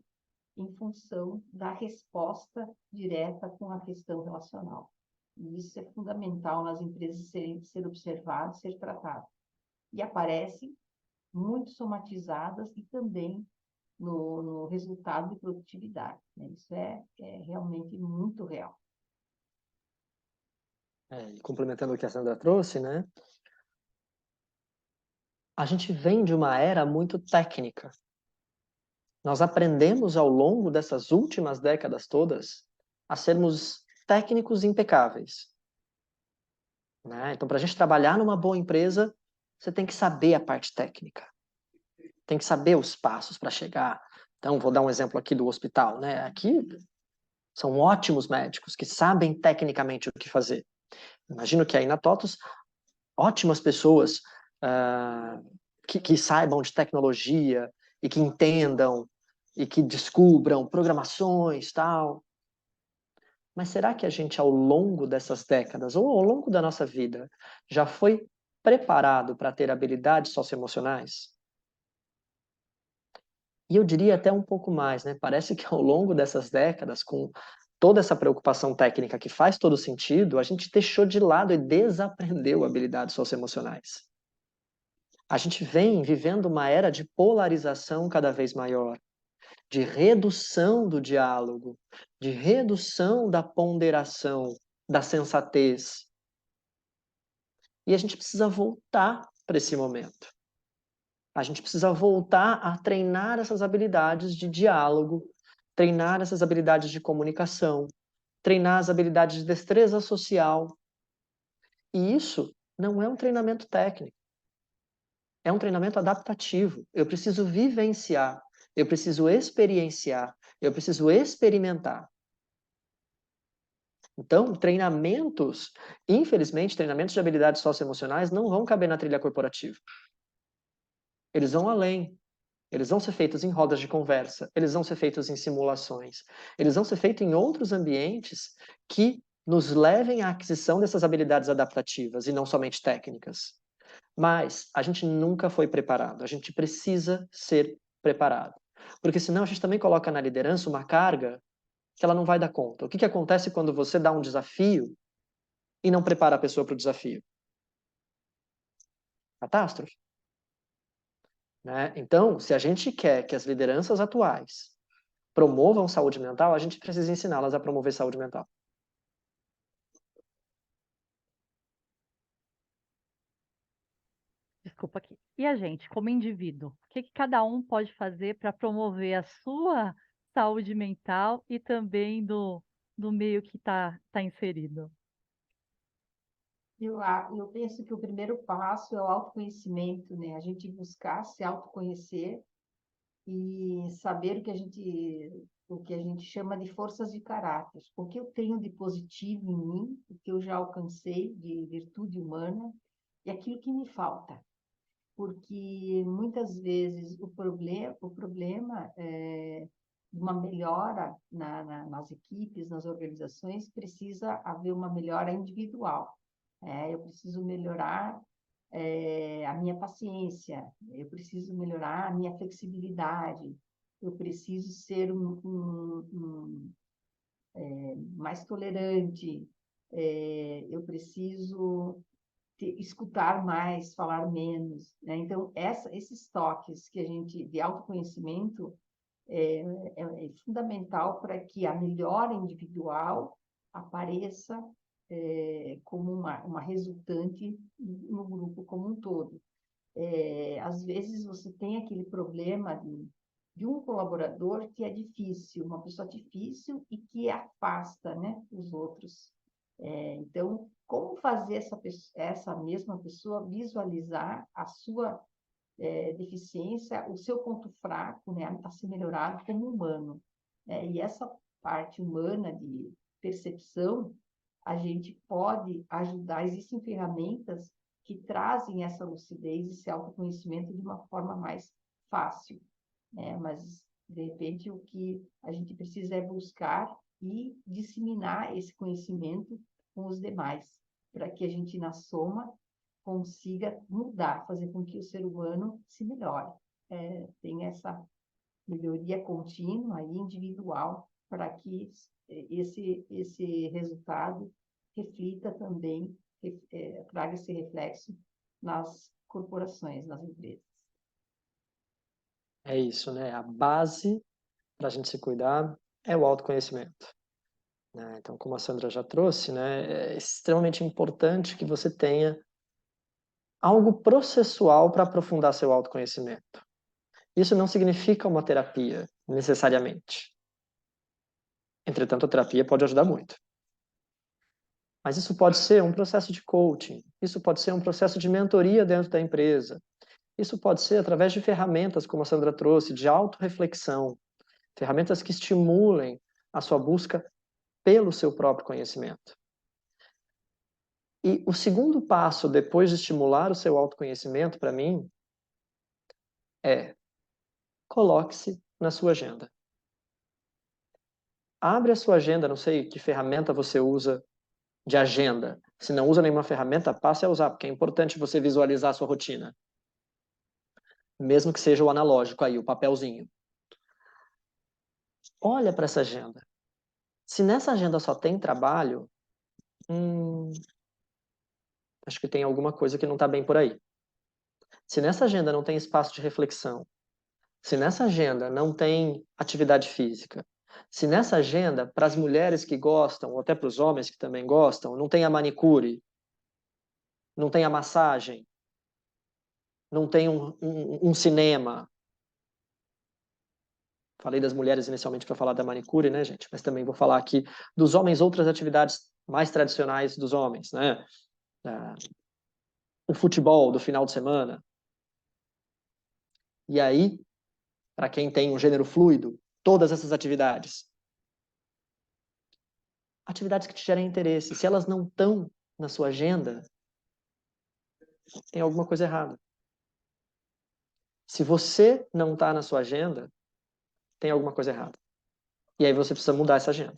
em função da resposta direta com a questão relacional. E isso é fundamental nas empresas ser observado, ser tratado. E aparecem muito somatizadas e também no resultado de produtividade. Né? Isso é realmente muito real. E complementando o que a Sandra trouxe, né? A gente vem de uma era muito técnica. Nós aprendemos ao longo dessas últimas décadas todas a sermos técnicos impecáveis. Né? Então, para a gente trabalhar numa boa empresa, você tem que saber a parte técnica. Tem que saber os passos para chegar. Então, vou dar um exemplo aqui do hospital. Né? Aqui são ótimos médicos que sabem tecnicamente o que fazer. Imagino que aí na TOTUS, ótimas pessoas que saibam de tecnologia e que entendam e que descubram programações e tal. Mas será que a gente, ao longo dessas décadas, ou ao longo da nossa vida, já foi preparado para ter habilidades socioemocionais? E eu diria até um pouco mais, né? Parece que ao longo dessas décadas, com toda essa preocupação técnica que faz todo sentido, a gente deixou de lado e desaprendeu habilidades socioemocionais. A gente vem vivendo uma era de polarização cada vez maior, de redução do diálogo, de redução da ponderação, da sensatez. E a gente precisa voltar para esse momento. A gente precisa voltar a treinar essas habilidades de diálogo, treinar essas habilidades de comunicação, treinar as habilidades de destreza social. E isso não é um treinamento técnico. É um treinamento adaptativo. Eu preciso vivenciar, eu preciso experienciar, eu preciso experimentar. Então, infelizmente, treinamentos de habilidades socioemocionais não vão caber na trilha corporativa. Eles vão além. Eles vão ser feitos em rodas de conversa, eles vão ser feitos em simulações, eles vão ser feitos em outros ambientes que nos levem à aquisição dessas habilidades adaptativas e não somente técnicas. Mas a gente nunca foi preparado, a gente precisa ser preparado. Porque senão a gente também coloca na liderança uma carga que ela não vai dar conta. O que acontece quando você dá um desafio e não prepara a pessoa para o desafio? Catástrofe. Né? Então, se a gente quer que as lideranças atuais promovam saúde mental, a gente precisa ensiná-las a promover saúde mental. Desculpa aqui. E a gente, como indivíduo, o que cada um pode fazer para promover a sua saúde mental e também do meio que tá inserido? Eu penso que o primeiro passo é o autoconhecimento, né? A gente buscar se autoconhecer e saber o que a gente chama de forças de caráter. O que eu tenho de positivo em mim, o que eu já alcancei de virtude humana e aquilo que me falta. Porque muitas vezes o problema é de uma melhora nas equipes, nas organizações, precisa haver uma melhora individual. Eu preciso melhorar a minha paciência, eu preciso melhorar a minha flexibilidade, eu preciso ser mais tolerante, eu preciso escutar mais, falar menos. Né? Então, esses toques que a gente de autoconhecimento é fundamental para que a melhora individual apareça como uma resultante no grupo como um todo. Às vezes você tem aquele problema de um colaborador que é difícil, uma pessoa difícil e que afasta, né, os outros. Então, como fazer essa mesma pessoa visualizar a sua deficiência, o seu ponto fraco, né, a se melhorar como humano? E parte humana de percepção, a gente pode ajudar. Existem ferramentas que trazem essa lucidez, esse autoconhecimento de uma forma mais fácil, né? Mas, de repente, o que a gente precisa é buscar e disseminar esse conhecimento com os demais, para que a gente, na soma, consiga mudar, fazer com que o ser humano se melhore. Tem essa melhoria contínua e individual para que esse resultado reflita também, traga esse reflexo nas corporações, nas empresas. É isso, né? A base para a gente se cuidar é o autoconhecimento, né? Então, como a Sandra já trouxe, né, é extremamente importante que você tenha algo processual para aprofundar seu autoconhecimento. Isso não significa uma terapia, necessariamente. Entretanto, a terapia pode ajudar muito. Mas isso pode ser um processo de coaching, isso pode ser um processo de mentoria dentro da empresa, isso pode ser através de ferramentas, como a Sandra trouxe, de autorreflexão, ferramentas que estimulem a sua busca pelo seu próprio conhecimento. E o segundo passo, depois de estimular o seu autoconhecimento, para mim, é coloque-se na sua agenda. Abre a sua agenda, não sei que ferramenta você usa de agenda. Se não usa nenhuma ferramenta, passe a usar, porque é importante você visualizar a sua rotina. Mesmo que seja o analógico aí, o papelzinho. Olha para essa agenda. Se nessa agenda só tem trabalho, acho que tem alguma coisa que não está bem por aí. Se nessa agenda não tem espaço de reflexão, se nessa agenda não tem atividade física, se nessa agenda, para as mulheres que gostam, ou até para os homens que também gostam, não tem a manicure, não tem a massagem, não tem um cinema. Falei das mulheres inicialmente para falar da manicure, né, gente? Mas também vou falar aqui dos homens, outras atividades mais tradicionais dos homens, né? O futebol do final de semana. E aí, para quem tem um gênero fluido, todas essas atividades. Atividades que te gerem interesse. Se elas não estão na sua agenda, tem alguma coisa errada. Se você não está na sua agenda, tem alguma coisa errada. E aí você precisa mudar essa agenda,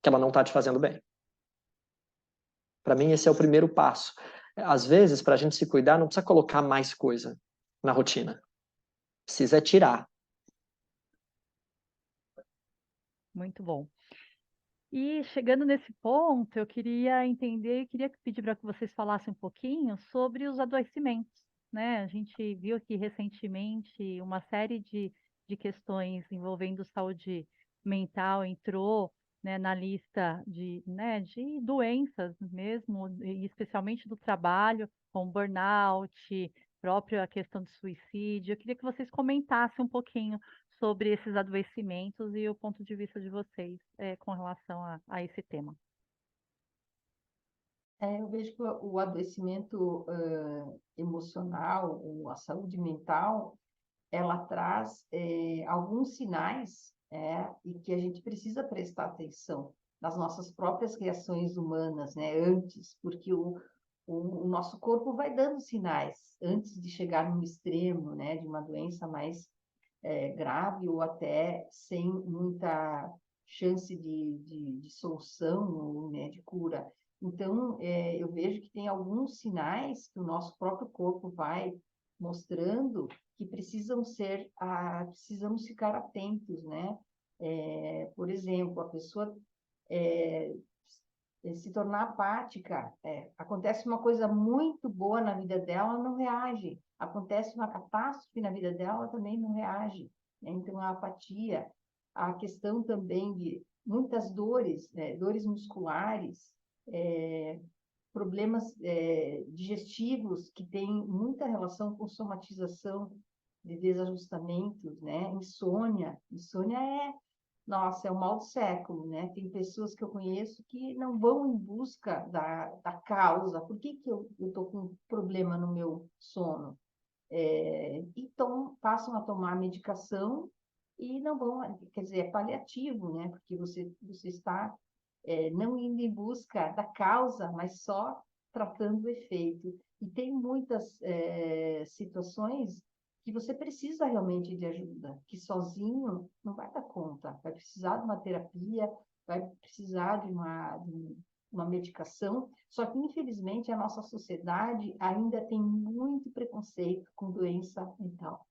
que ela não está te fazendo bem. Para mim, esse é o primeiro passo. Às vezes, para a gente se cuidar, não precisa colocar mais coisa na rotina. Precisa tirar. Muito bom. E chegando nesse ponto, eu queria entender, queria pedir para que vocês falassem um pouquinho sobre os adoecimentos, né? A gente viu aqui recentemente uma série de questões envolvendo saúde mental entrou, né, na lista de, né, de doenças mesmo, e especialmente do trabalho, como burnout, própria questão de suicídio. Eu queria que vocês comentassem um pouquinho sobre esses adoecimentos e o ponto de vista de vocês com relação a esse tema. Eu vejo que o adoecimento emocional, ou a saúde mental, ela traz alguns sinais e que a gente precisa prestar atenção nas nossas próprias reações humanas, né, antes, porque o nosso corpo vai dando sinais antes de chegar no extremo, né, de uma doença mais grave ou até sem muita chance de solução ou, né, de cura. Então, eu vejo que tem alguns sinais que o nosso próprio corpo vai mostrando que precisamos ficar atentos, né? Por exemplo, a pessoa se tornar apática, acontece uma coisa muito boa na vida dela, ela não reage. Acontece uma catástrofe na vida dela, ela também não reage, né? Então, a apatia, a questão também de muitas dores, né? Dores musculares, problemas digestivos que têm muita relação com somatização de desajustamentos, né? Insônia nossa, é o mal do século, né? Tem pessoas que eu conheço que não vão em busca da causa. Por que eu estou com um problema no meu sono? Então, passam a tomar medicação e não vão, quer dizer, é paliativo, né? Porque você está não indo em busca da causa, mas só tratando o efeito. E tem muitas situações que você precisa realmente de ajuda, que sozinho não vai dar conta, vai precisar de uma terapia, vai precisar de uma medicação, só que, infelizmente, a nossa sociedade ainda tem muito preconceito com doença mental.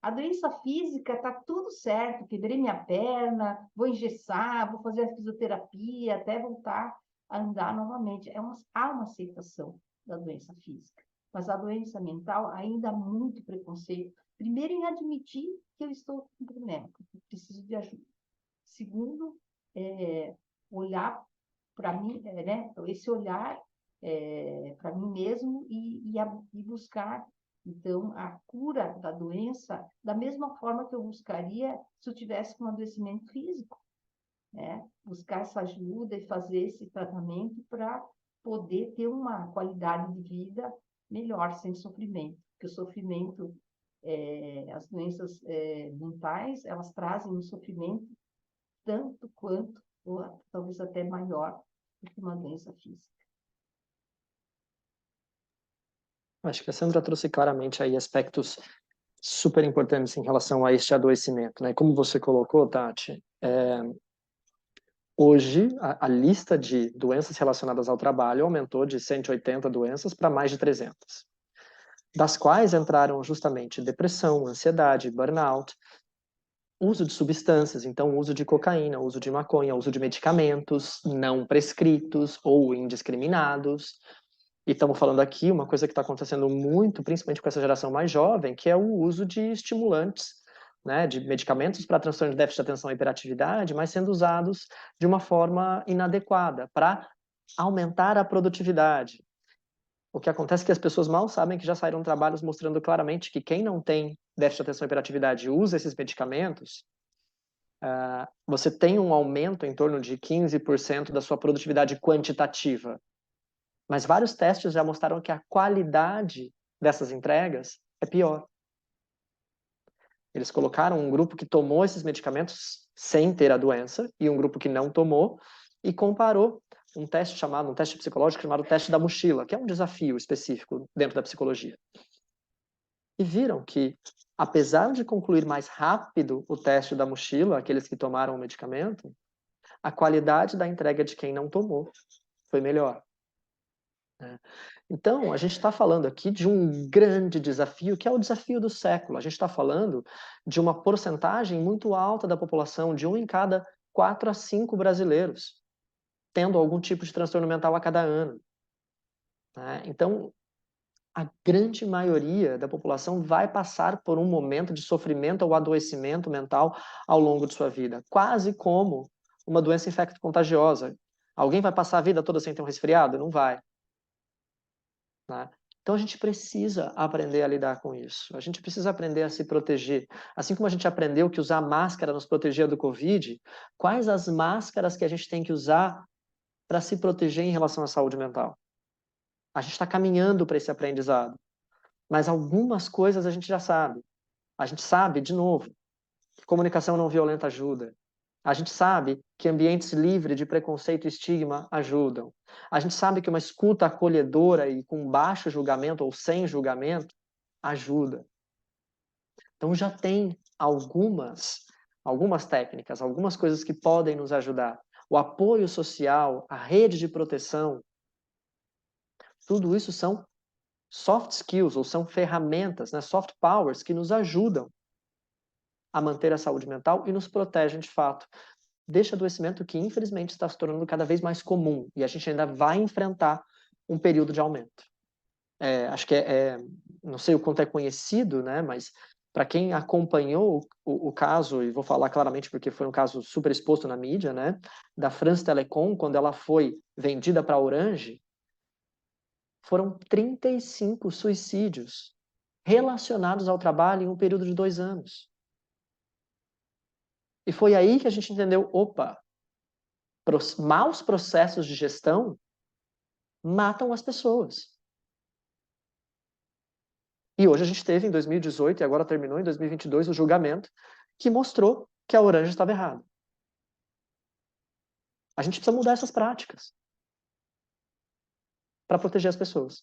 A doença física está tudo certo, quebrei minha perna, vou engessar, vou fazer a fisioterapia até voltar a andar novamente. Há uma aceitação da doença física, mas a doença mental ainda há muito preconceito. Primeiro, em admitir que eu estou com problema, que eu preciso de ajuda. Segundo, olhar para mim, né? Esse olhar para mim mesmo e buscar então, a cura da doença, da mesma forma que eu buscaria se eu tivesse um adoecimento físico, né? Buscar essa ajuda e fazer esse tratamento para poder ter uma qualidade de vida melhor, sem sofrimento. Porque o sofrimento, as doenças mentais, elas trazem um sofrimento tanto quanto, ou talvez até maior, do que uma doença física. Acho que a Sandra trouxe claramente aí aspectos super importantes em relação a este adoecimento, né? Como você colocou, Tati, hoje a lista de doenças relacionadas ao trabalho aumentou de 180 doenças para mais de 300, das quais entraram justamente depressão, ansiedade, burnout, uso de substâncias, então uso de cocaína, uso de maconha, uso de medicamentos não prescritos ou indiscriminados. E estamos falando aqui uma coisa que está acontecendo muito, principalmente com essa geração mais jovem, que é o uso de estimulantes, né, de medicamentos para transtorno de déficit de atenção e hiperatividade, mas sendo usados de uma forma inadequada, para aumentar a produtividade. O que acontece é que as pessoas mal sabem que já saíram trabalhos mostrando claramente que quem não tem déficit de atenção e hiperatividade e usa esses medicamentos, você tem um aumento em torno de 15% da sua produtividade quantitativa. Mas vários testes já mostraram que a qualidade dessas entregas é pior. Eles colocaram um grupo que tomou esses medicamentos sem ter a doença e um grupo que não tomou e comparou um teste psicológico chamado teste da mochila, que é um desafio específico dentro da psicologia. E viram que, apesar de concluir mais rápido o teste da mochila, aqueles que tomaram o medicamento, a qualidade da entrega de quem não tomou foi melhor. Então, a gente está falando aqui de um grande desafio, que é o desafio do século. A gente está falando de uma porcentagem muito alta da população, de 1 em cada 4 a 5 brasileiros, tendo algum tipo de transtorno mental a cada ano. Então, a grande maioria da população vai passar por um momento de sofrimento ou adoecimento mental ao longo de sua vida, quase como uma doença infecto-contagiosa. Alguém vai passar a vida toda sem ter um resfriado? Não vai. Então a gente precisa aprender a lidar com isso. A gente precisa aprender a se proteger. Assim como a gente aprendeu que usar máscara nos protegia do Covid, quais as máscaras que a gente tem que usar para se proteger em relação à saúde mental? A gente está caminhando para esse aprendizado. Mas algumas coisas a gente já sabe. A gente sabe, de novo, que comunicação não violenta ajuda. A gente sabe que ambientes livres de preconceito e estigma ajudam. A gente sabe que uma escuta acolhedora e com baixo julgamento ou sem julgamento ajuda. Então já tem algumas técnicas, algumas coisas que podem nos ajudar. O apoio social, a rede de proteção, tudo isso são soft skills, ou são ferramentas, né, soft powers, que nos ajudam a manter a saúde mental e nos protegem de fato deste adoecimento que, infelizmente, está se tornando cada vez mais comum. E a gente ainda vai enfrentar um período de aumento. Acho que não sei o quanto é conhecido, né, mas para quem acompanhou o caso, e vou falar claramente porque foi um caso super exposto na mídia, né, da France Telecom, quando ela foi vendida para a Orange, foram 35 suicídios relacionados ao trabalho em um período de 2 anos. E foi aí que a gente entendeu, opa, maus processos de gestão matam as pessoas. E hoje a gente teve, em 2018, e agora terminou em 2022, o julgamento que mostrou que a Orange estava errada. A gente precisa mudar essas práticas para proteger as pessoas.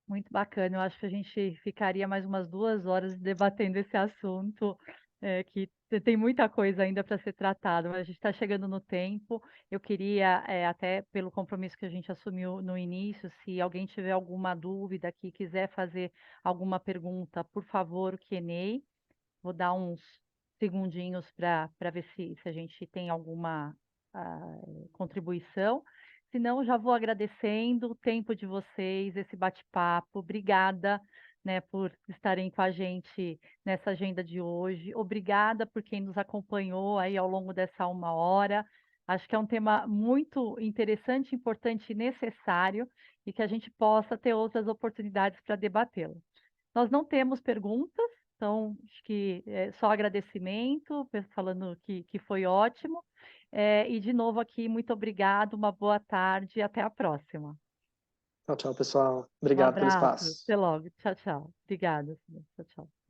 Muito bacana. Eu acho que a gente ficaria mais umas 2 horas debatendo esse assunto, que tem muita coisa ainda para ser tratada, mas a gente está chegando no tempo. Eu queria, até pelo compromisso que a gente assumiu no início, se alguém tiver alguma dúvida aqui, quiser fazer alguma pergunta, por favor, o Q&A. Vou dar uns segundinhos para ver se a gente tem alguma contribuição. Se não, já vou agradecendo o tempo de vocês, esse bate-papo. Obrigada, né, por estarem com a gente nessa agenda de hoje. Obrigada por quem nos acompanhou aí ao longo dessa 1 hora. Acho que é um tema muito interessante, importante e necessário, e que a gente possa ter outras oportunidades para debatê-lo. Nós não temos perguntas, então acho que é só agradecimento, falando que foi ótimo. E de novo aqui, muito obrigado, uma boa tarde e até a próxima. Tchau, tchau, pessoal. Um Obrigado pelo abraço, espaço. até logo. Tchau, tchau. Obrigada. Tchau, tchau.